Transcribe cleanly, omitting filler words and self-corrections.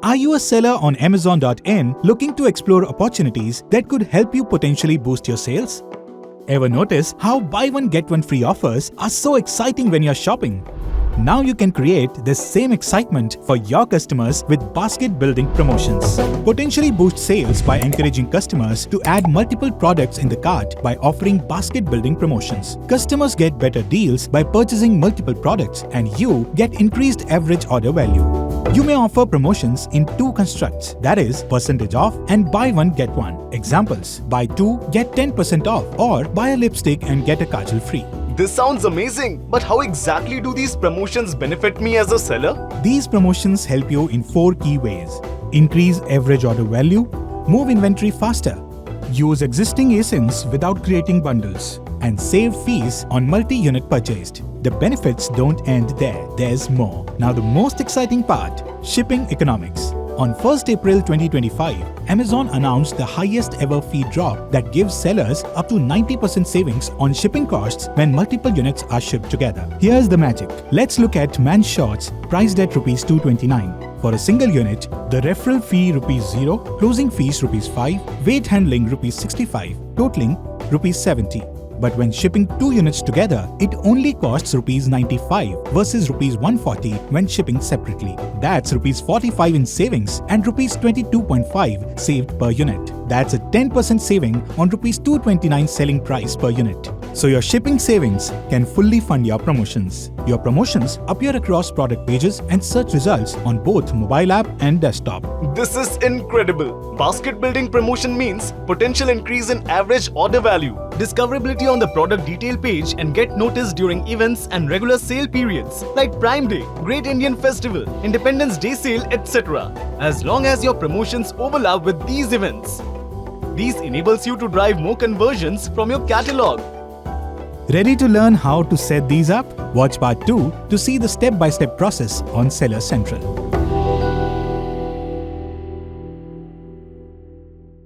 Are you a seller on Amazon.in looking to explore opportunities that could help you potentially boost your sales? Ever notice how buy one get one free offers are so exciting when you're shopping? Now you can create this same excitement for your customers with basket building promotions. Potentially boost sales by encouraging customers to add multiple products in the cart by offering basket building promotions. Customers get better deals by purchasing multiple products, and you get increased average order value. You may offer promotions in two constructs, that is, percentage off and buy one get one. Examples: buy two, get 10% off, or buy a lipstick and get a kajal free. This sounds amazing, but how exactly do these promotions benefit me as a seller? These promotions help you in 4 key ways: increase average order value, move inventory faster, use existing ASINs without creating bundles, and save fees on multi-unit purchased. The benefits don't end there, there's more. Now the most exciting part, shipping economics. On 1st April 2025, Amazon announced the highest ever fee drop that gives sellers up to 90% savings on shipping costs when multiple units are shipped together. Here's the magic. Let's look at men's shorts priced at Rs 229. For a single unit, the referral fee Rs 0, closing fees Rs 5, weight handling Rs 65, totaling Rs 70. But when shipping 2 units together, it only costs Rs 95 versus Rs 140 when shipping separately. That's Rs 45 in savings and Rs 22.5 saved per unit. That's a 10% saving on Rs 229 selling price per unit. So your shipping savings can fully fund your promotions. Your promotions appear across product pages and search results on both mobile app and desktop. This is incredible. Basket building promotion means potential increase in average order value, discoverability on the product detail page, and get noticed during events and regular sale periods like Prime Day, Great Indian Festival, Independence Day sale, etc. As long as your promotions overlap with these events. These enables you to drive more conversions from your catalog. Ready to learn how to set these up? Watch part 2 to see the step-by-step process on Seller Central.